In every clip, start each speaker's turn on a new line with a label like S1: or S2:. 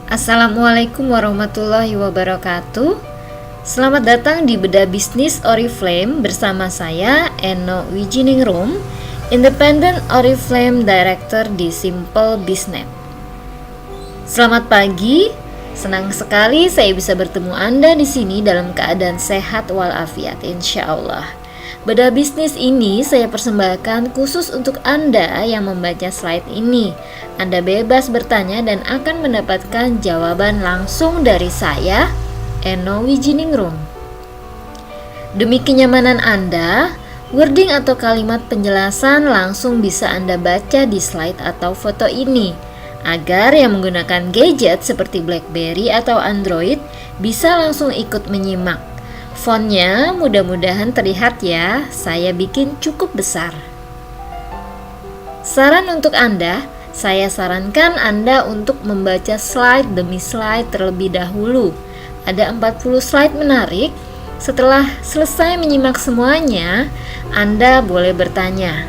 S1: Assalamualaikum warahmatullahi wabarakatuh. Selamat datang di Bedah Bisnis Oriflame bersama saya Eno Wijiningrum, Independent Oriflame Director di Simple Business. Selamat pagi, senang sekali saya bisa bertemu Anda di sini dalam keadaan sehat walafiat insya Allah. Bedah bisnis ini saya persembahkan khusus untuk Anda yang membaca slide ini. Anda bebas bertanya dan akan mendapatkan jawaban langsung dari saya, Eno Wijiningrum. Demi kenyamanan Anda, wording atau kalimat penjelasan langsung bisa Anda baca di slide atau foto ini, agar yang menggunakan gadget seperti BlackBerry atau Android bisa langsung ikut menyimak. Fontnya mudah-mudahan terlihat ya, saya bikin cukup besar. Saran untuk Anda, saya sarankan Anda untuk membaca slide demi slide terlebih dahulu. Ada 40 slide menarik. Setelah selesai menyimak semuanya, Anda boleh bertanya.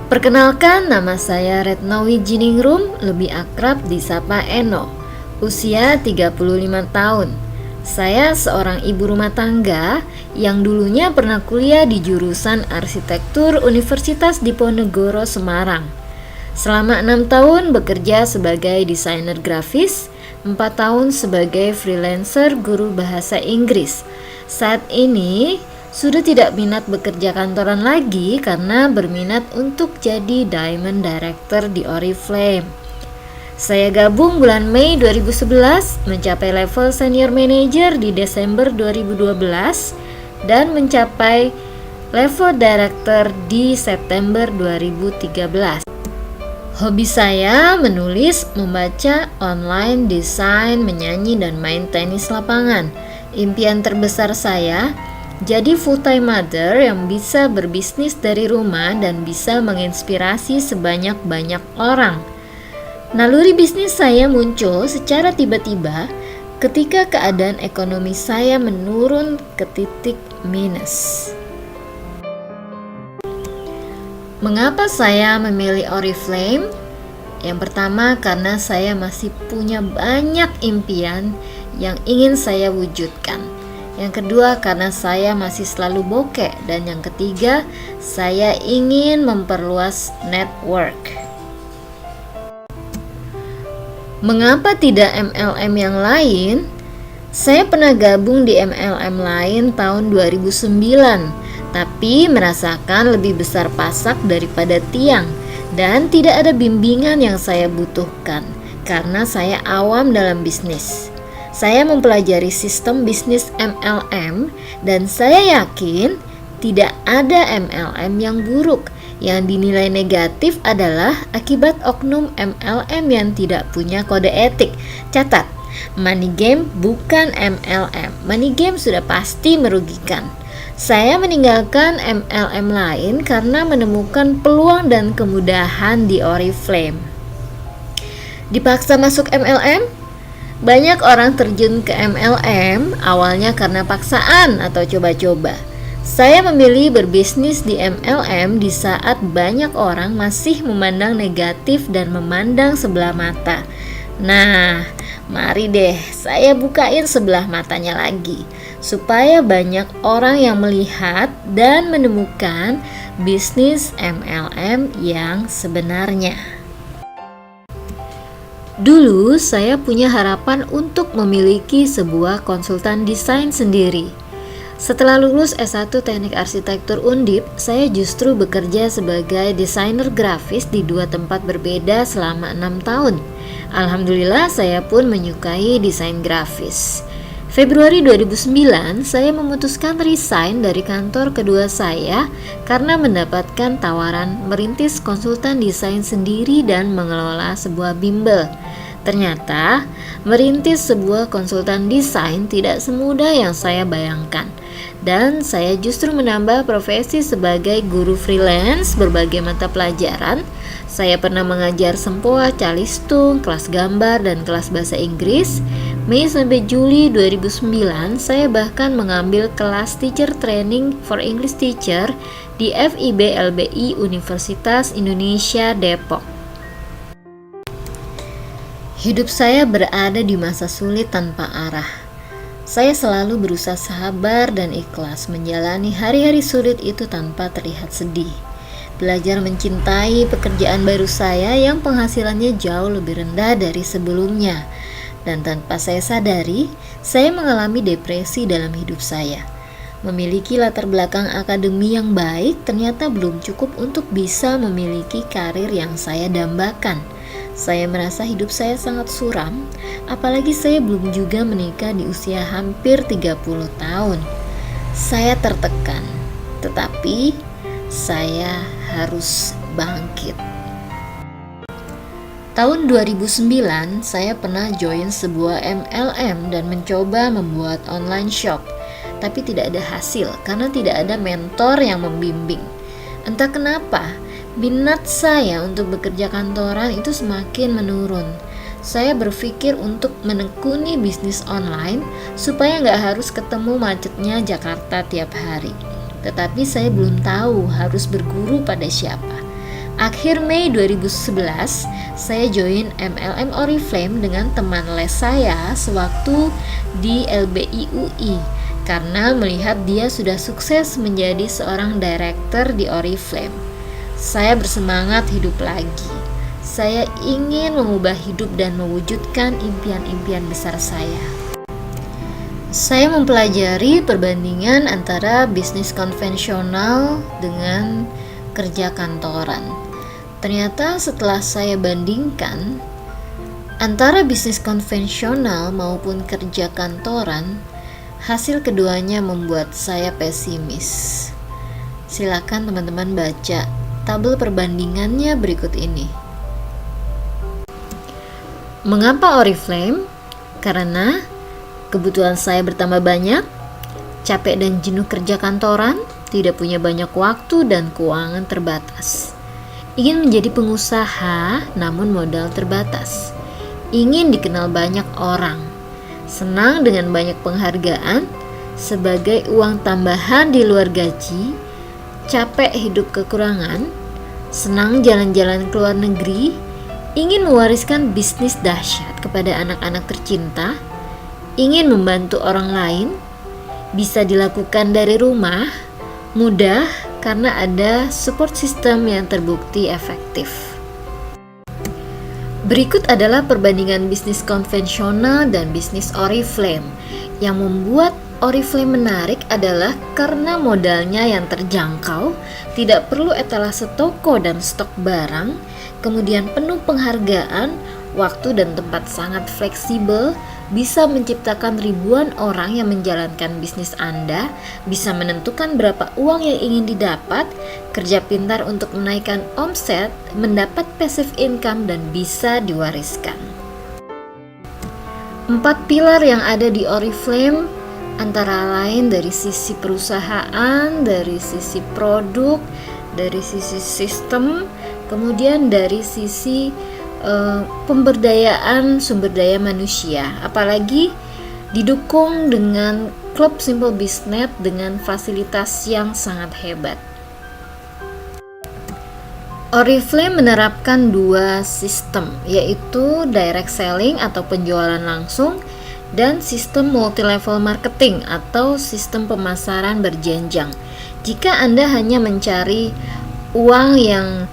S1: Perkenalkan, nama saya Retno Wijiningrum, lebih akrab disapa Eno. Usia 35 tahun. Saya seorang ibu rumah tangga yang dulunya pernah kuliah di jurusan Arsitektur Universitas Diponegoro, Semarang. Selama 6 tahun bekerja sebagai desainer grafis, 4 tahun sebagai freelancer guru bahasa Inggris. Saat ini sudah tidak minat bekerja kantoran lagi karena berminat untuk jadi Diamond Director di Oriflame. Saya gabung bulan Mei 2011, mencapai level Senior Manager di Desember 2012 dan mencapai level Director di September 2013. Hobi saya menulis, membaca, online, desain, menyanyi, dan main tenis lapangan. Impian terbesar saya jadi full-time mother yang bisa berbisnis dari rumah dan bisa menginspirasi sebanyak-banyak orang. Naluri bisnis saya muncul secara tiba-tiba ketika keadaan ekonomi saya menurun ke titik minus. Mengapa saya memilih Oriflame? Yang pertama, karena saya masih punya banyak impian yang ingin saya wujudkan. Yang kedua, karena saya masih selalu bokeh. Dan yang ketiga, saya ingin memperluas network. Mengapa tidak MLM yang lain? Saya pernah gabung di MLM lain tahun 2009, tapi merasakan lebih besar pasak daripada tiang dan tidak ada bimbingan yang saya butuhkan karena saya awam dalam bisnis. Saya mempelajari sistem bisnis MLM dan saya yakin tidak ada MLM yang buruk. Yang dinilai negatif adalah akibat oknum MLM yang tidak punya kode etik. Catat, money game bukan MLM. Money game sudah pasti merugikan. Saya meninggalkan MLM lain karena menemukan peluang dan kemudahan di Oriflame. Dipaksa masuk MLM? Banyak orang terjun ke MLM awalnya karena paksaan atau coba-coba. Saya memilih berbisnis di MLM di saat banyak orang masih memandang negatif dan memandang sebelah mata. Nah, mari deh saya bukain sebelah matanya lagi, supaya banyak orang yang melihat dan menemukan bisnis MLM yang sebenarnya. Dulu saya punya harapan untuk memiliki sebuah konsultan desain sendiri. Setelah lulus S1 Teknik Arsitektur Undip, saya justru bekerja sebagai desainer grafis di 2 tempat berbeda selama 6 tahun. Alhamdulillah saya pun menyukai desain grafis. Februari 2009, saya memutuskan resign dari kantor kedua saya karena mendapatkan tawaran merintis konsultan desain sendiri dan mengelola sebuah bimbel. Ternyata, merintis sebuah konsultan desain tidak semudah yang saya bayangkan. Dan saya justru menambah profesi sebagai guru freelance berbagai mata pelajaran. Saya pernah mengajar sempoa, calistung, kelas gambar, dan kelas bahasa Inggris. Mei sampai Juli 2009, saya bahkan mengambil kelas teacher training for English teacher di FIB LBI Universitas Indonesia Depok. Hidup saya berada di masa sulit tanpa arah. Saya selalu berusaha sabar dan ikhlas menjalani hari-hari sulit itu tanpa terlihat sedih. Belajar mencintai pekerjaan baru saya yang penghasilannya jauh lebih rendah dari sebelumnya. Dan tanpa saya sadari, saya mengalami depresi dalam hidup saya. Memiliki latar belakang akademi yang baik ternyata belum cukup untuk bisa memiliki karir yang saya dambakan. Saya merasa hidup saya sangat suram, apalagi saya belum juga menikah di usia hampir 30 tahun. Saya tertekan, tetapi saya harus bangkit. Tahun 2009, saya pernah join sebuah MLM dan mencoba membuat online shop, tapi tidak ada hasil karena tidak ada mentor yang membimbing. Entah kenapa, minat saya untuk bekerja kantoran itu semakin menurun. Saya berpikir untuk menekuni bisnis online supaya nggak harus ketemu macetnya Jakarta tiap hari. Tetapi saya belum tahu harus berguru pada siapa. Akhir Mei 2011, saya join MLM Oriflame dengan teman les saya sewaktu di LBI UI karena melihat dia sudah sukses menjadi seorang director di Oriflame. Saya bersemangat hidup lagi. Saya ingin mengubah hidup dan mewujudkan impian-impian besar saya. Saya mempelajari perbandingan antara bisnis konvensional dengan kerja kantoran. Ternyata setelah saya bandingkan antara bisnis konvensional maupun kerja kantoran, hasil keduanya membuat saya pesimis. Silakan teman-teman baca tabel perbandingannya berikut ini. Mengapa Oriflame? Karena kebutuhan saya bertambah banyak, capek dan jenuh kerja kantoran, tidak punya banyak waktu dan keuangan terbatas. Ingin menjadi pengusaha namun modal terbatas. Ingin dikenal banyak orang. Senang dengan banyak penghargaan sebagai uang tambahan di luar gaji. Capek hidup kekurangan, senang jalan-jalan ke luar negeri, ingin mewariskan bisnis dahsyat kepada anak-anak tercinta, ingin membantu orang lain, bisa dilakukan dari rumah, mudah karena ada support system yang terbukti efektif. Berikut adalah perbandingan bisnis konvensional dan bisnis Oriflame. Yang membuat Oriflame menarik adalah karena modalnya yang terjangkau, tidak perlu etalase toko dan stok barang, kemudian penuh penghargaan, waktu dan tempat sangat fleksibel, bisa menciptakan ribuan orang yang menjalankan bisnis Anda, bisa menentukan berapa uang yang ingin didapat, kerja pintar untuk menaikkan omset, mendapat passive income dan bisa diwariskan. 4 pilar yang ada di Oriflame antara lain dari sisi perusahaan, dari sisi produk, dari sisi sistem, kemudian dari sisi pemberdayaan sumber daya manusia, apalagi didukung dengan klub Simple Business dengan fasilitas yang sangat hebat. Oriflame menerapkan 2 sistem, yaitu direct selling atau penjualan langsung dan sistem multi-level marketing atau sistem pemasaran berjenjang. Jika Anda hanya mencari uang yang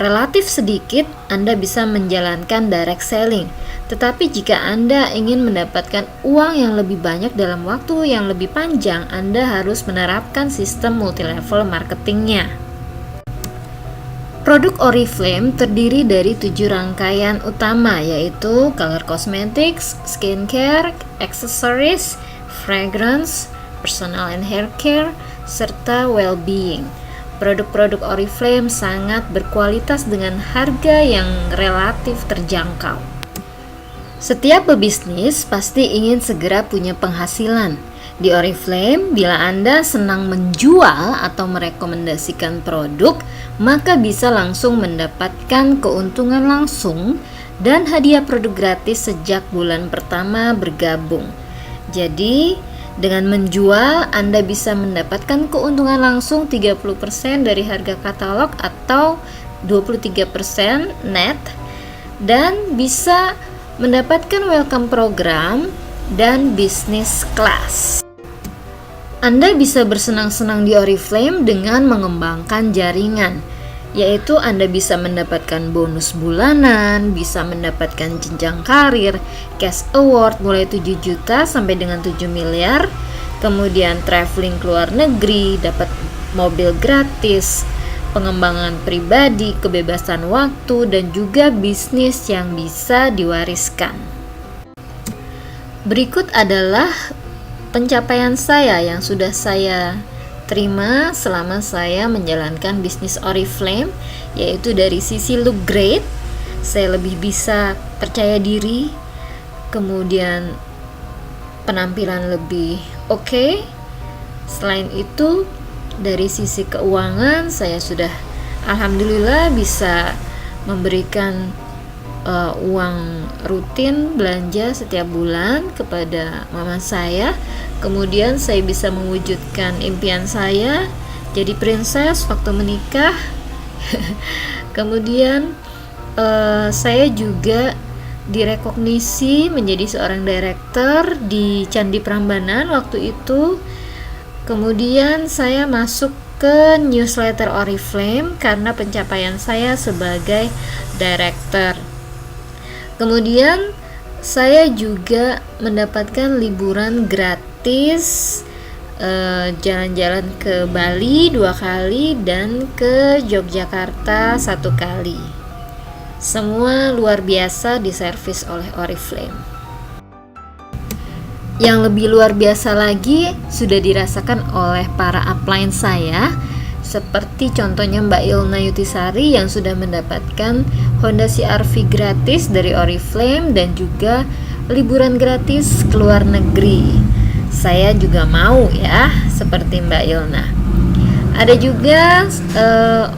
S1: relatif sedikit, Anda bisa menjalankan direct selling. Tetapi jika Anda ingin mendapatkan uang yang lebih banyak dalam waktu yang lebih panjang, Anda harus menerapkan sistem multi-level marketingnya. Produk Oriflame terdiri dari 7 rangkaian utama, yaitu color cosmetics, skincare, accessories, fragrance, personal and hair care, serta well-being. Produk-produk Oriflame sangat berkualitas dengan harga yang relatif terjangkau. Setiap pebisnis pasti ingin segera punya penghasilan. Di Oriflame, bila Anda senang menjual atau merekomendasikan produk, maka bisa langsung mendapatkan keuntungan langsung dan hadiah produk gratis sejak bulan pertama bergabung. Jadi, dengan menjual, Anda bisa mendapatkan keuntungan langsung 30% dari harga katalog atau 23% net, dan bisa mendapatkan welcome program, dan bisnis kelas. Anda bisa bersenang-senang di Oriflame dengan mengembangkan jaringan, yaitu Anda bisa mendapatkan bonus bulanan, bisa mendapatkan jenjang karir, cash award mulai 7 juta sampai dengan 7 miliar, kemudian traveling ke luar negeri, dapat mobil gratis, pengembangan pribadi, kebebasan waktu, dan juga bisnis yang bisa diwariskan. Berikut adalah pencapaian saya yang sudah saya terima selama saya menjalankan bisnis Oriflame, yaitu dari sisi look great, saya lebih bisa percaya diri, kemudian penampilan lebih oke. Selain itu, dari sisi keuangan saya sudah alhamdulillah bisa memberikan uang rutin belanja setiap bulan kepada mama saya. Kemudian saya bisa mewujudkan impian saya jadi princess waktu menikah. Kemudian saya juga direkognisi menjadi seorang director di Candi Prambanan waktu itu. Kemudian saya masuk ke newsletter Oriflame karena pencapaian saya sebagai director. Kemudian saya juga mendapatkan liburan gratis, jalan-jalan ke Bali 2 kali dan ke Yogyakarta 1 kali. Semua luar biasa diservis oleh Oriflame. Yang lebih luar biasa lagi sudah dirasakan oleh para upline saya, seperti contohnya Mbak Ilna Yutisari yang sudah mendapatkan Honda CR-V gratis dari Oriflame dan juga liburan gratis ke luar negeri. Saya juga mau ya, seperti Mbak Ilna. Ada juga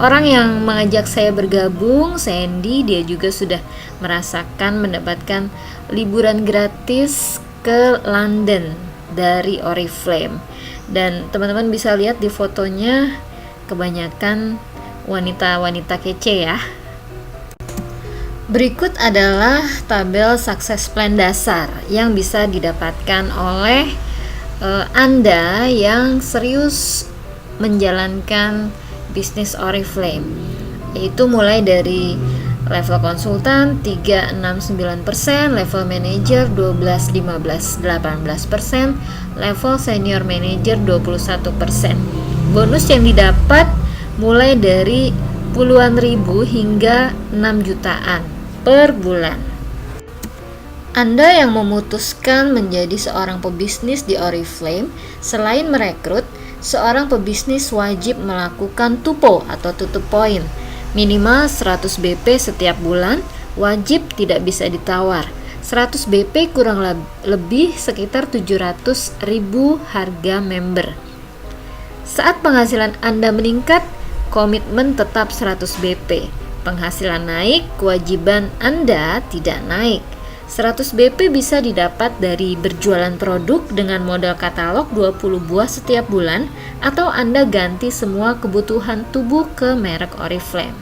S1: orang yang mengajak saya bergabung, Sandy, dia juga sudah merasakan mendapatkan liburan gratis ke London dari Oriflame. Dan teman-teman bisa lihat di fotonya, kebanyakan wanita-wanita kece ya. Berikut adalah tabel sukses plan dasar yang bisa didapatkan oleh Anda yang serius menjalankan bisnis Oriflame, yaitu mulai dari level konsultan 369%, level manager 12, 15, 18%, level senior manager 21%. Bonus yang didapat mulai dari puluhan ribu hingga 6 jutaan per bulan. Anda yang memutuskan menjadi seorang pebisnis di Oriflame, selain merekrut, seorang pebisnis wajib melakukan tupo atau tutup poin, minimal 100 BP setiap bulan, wajib tidak bisa ditawar. 100 BP kurang lebih sekitar 700.000 harga member. Saat penghasilan Anda meningkat, komitmen tetap 100 BP. Penghasilan naik, kewajiban Anda tidak naik. 100 BP bisa didapat dari berjualan produk dengan modal katalog 20 buah setiap bulan, atau Anda ganti semua kebutuhan tubuh ke merek Oriflame.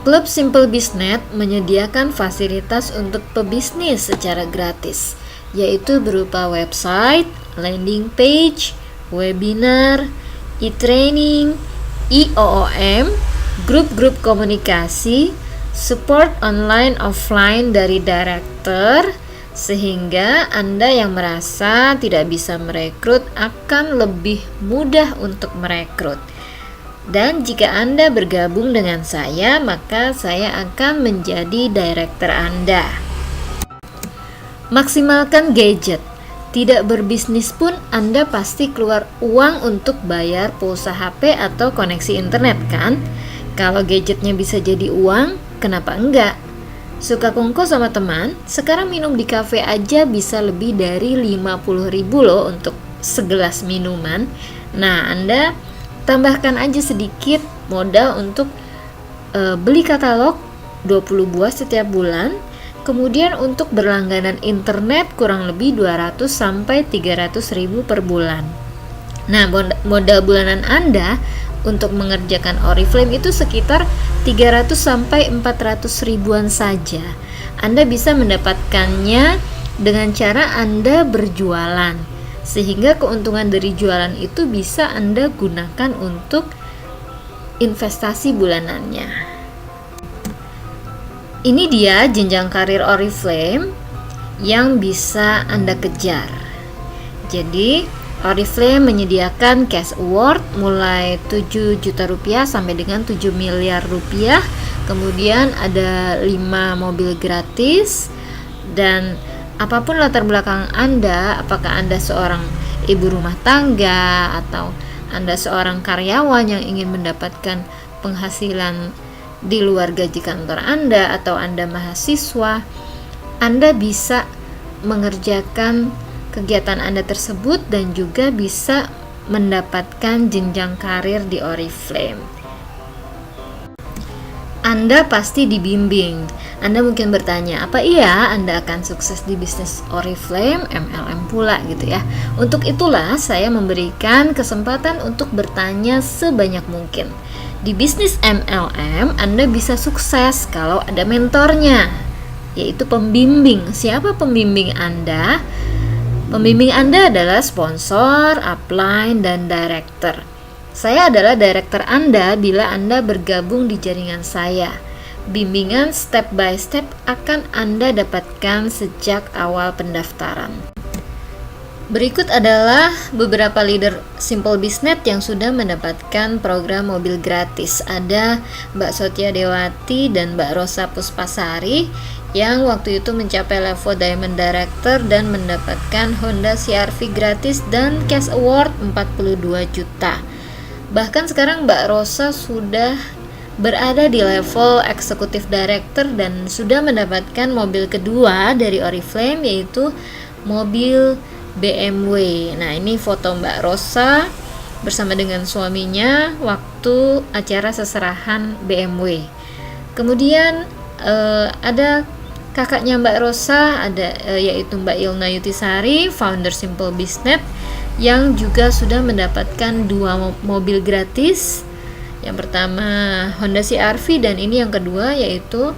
S1: Klub Simple Biznet menyediakan fasilitas untuk pebisnis secara gratis, yaitu berupa website, landing page, webinar, e-training, e-OOM, grup-grup komunikasi, support online offline dari director, sehingga Anda yang merasa tidak bisa merekrut akan lebih mudah untuk merekrut. Dan jika Anda bergabung dengan saya, maka saya akan menjadi director Anda. Maksimalkan gadget. Tidak berbisnis pun Anda pasti keluar uang untuk bayar pulsa HP atau koneksi internet kan? Kalau gadgetnya bisa jadi uang, kenapa enggak? Suka kongko sama teman, sekarang minum di kafe aja bisa lebih dari 50.000 loh untuk segelas minuman. Nah, Anda tambahkan aja sedikit modal untuk beli katalog 20 buah setiap bulan. Kemudian untuk berlangganan internet kurang lebih 200 sampai 300.000 per bulan. Nah, modal bulanan Anda untuk mengerjakan Oriflame itu sekitar 300 sampai 400 ribuan saja. Anda bisa mendapatkannya dengan cara Anda berjualan, sehingga keuntungan dari jualan itu bisa Anda gunakan untuk investasi bulanannya. Ini dia jenjang karir Oriflame yang bisa Anda kejar. Jadi Oriflame menyediakan cash award mulai 7 juta rupiah sampai dengan 7 miliar rupiah. Kemudian ada 5 mobil gratis. Dan apapun latar belakang Anda, apakah Anda seorang ibu rumah tangga atau Anda seorang karyawan yang ingin mendapatkan penghasilan di luar gaji kantor Anda, atau Anda mahasiswa, Anda bisa mengerjakan kegiatan Anda tersebut dan juga bisa mendapatkan jenjang karir di Oriflame. Anda pasti dibimbing. Anda mungkin bertanya, apa iya Anda akan sukses di bisnis Oriflame, MLM pula gitu ya. Untuk itulah saya memberikan kesempatan untuk bertanya sebanyak mungkin. Di bisnis MLM, Anda bisa sukses kalau ada mentornya, yaitu pembimbing. Siapa pembimbing Anda? Pembimbing Anda adalah sponsor, upline, dan director. Saya adalah director Anda bila Anda bergabung di jaringan saya. Bimbingan step by step akan Anda dapatkan sejak awal pendaftaran. Berikut adalah beberapa leader Simple Business yang sudah mendapatkan program mobil gratis. Ada Mbak Sotia Dewati dan Mbak Rosa Puspasari yang waktu itu mencapai level Diamond Director dan mendapatkan Honda CR-V gratis dan cash award 42 juta. Bahkan sekarang Mbak Rosa sudah berada di level Executive Director dan sudah mendapatkan mobil kedua dari Oriflame, yaitu mobil BMW. Nah, ini foto Mbak Rosa bersama dengan suaminya waktu acara seserahan BMW. Kemudian ada kakaknya Mbak Rosa, yaitu Mbak Ilna Yutisari, founder Simple Business, yang juga sudah mendapatkan 2 mobil gratis. Yang pertama Honda CR-V dan ini yang kedua yaitu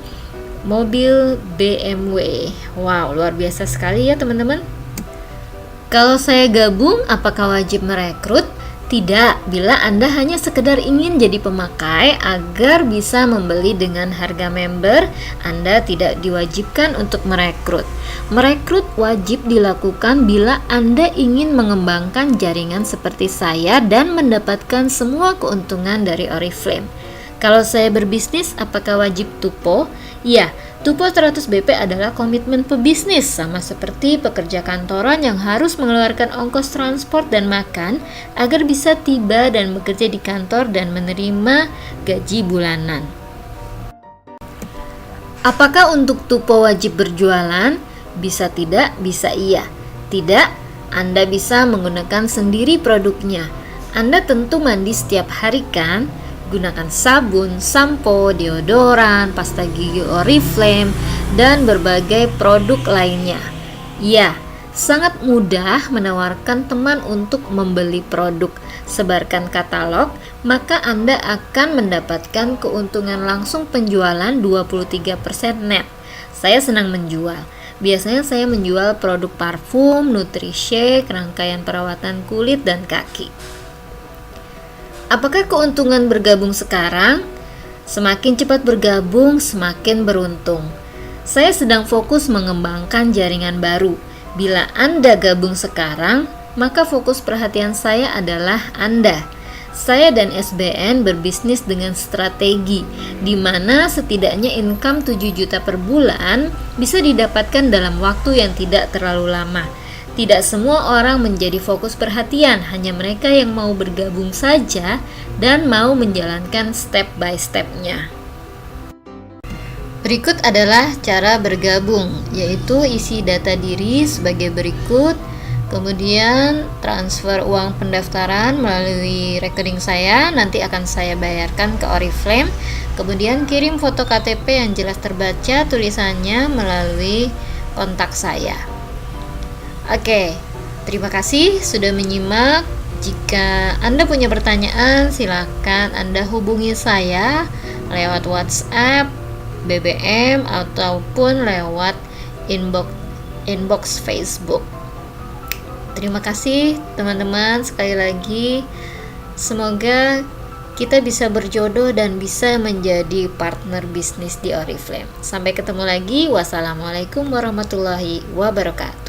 S1: mobil BMW. Wow, luar biasa sekali ya teman-teman. Kalau saya gabung, apakah wajib merekrut? Tidak, bila Anda hanya sekedar ingin jadi pemakai agar bisa membeli dengan harga member, Anda tidak diwajibkan untuk merekrut. Merekrut wajib dilakukan bila Anda ingin mengembangkan jaringan seperti saya dan mendapatkan semua keuntungan dari Oriflame. Kalau saya berbisnis, apakah wajib tupo? Ya, tupo 100 BP adalah komitmen pebisnis, sama seperti pekerja kantoran yang harus mengeluarkan ongkos transport dan makan agar bisa tiba dan bekerja di kantor dan menerima gaji bulanan. Apakah untuk tupo wajib berjualan? Bisa tidak, bisa iya. Tidak, Anda bisa menggunakan sendiri produknya. Anda tentu mandi setiap hari kan? Gunakan sabun, sampo, deodoran, pasta gigi Oriflame, dan berbagai produk lainnya. Ya, sangat mudah menawarkan teman untuk membeli produk. Sebarkan katalog, maka Anda akan mendapatkan keuntungan langsung penjualan 23% net. Saya senang menjual. Biasanya saya menjual produk parfum, nutrishake, rangkaian perawatan kulit dan kaki. Apakah keuntungan bergabung sekarang? Semakin cepat bergabung, semakin beruntung. Saya sedang fokus mengembangkan jaringan baru. Bila Anda gabung sekarang, maka fokus perhatian saya adalah Anda. Saya dan SBN berbisnis dengan strategi, di mana setidaknya income 7 juta per bulan bisa didapatkan dalam waktu yang tidak terlalu lama. Tidak semua orang menjadi fokus perhatian, hanya mereka yang mau bergabung saja dan mau menjalankan step by step-nya. Berikut adalah cara bergabung, yaitu isi data diri sebagai berikut, kemudian transfer uang pendaftaran melalui rekening saya, nanti akan saya bayarkan ke Oriflame, kemudian kirim foto KTP yang jelas terbaca tulisannya melalui kontak saya. Oke, terima kasih sudah menyimak. Jika Anda punya pertanyaan, silakan Anda hubungi saya lewat WhatsApp BBM ataupun lewat inbox Facebook. Terima kasih teman-teman, sekali lagi semoga kita bisa berjodoh dan bisa menjadi partner bisnis di Oriflame. Sampai ketemu lagi. Wassalamualaikum warahmatullahi wabarakatuh.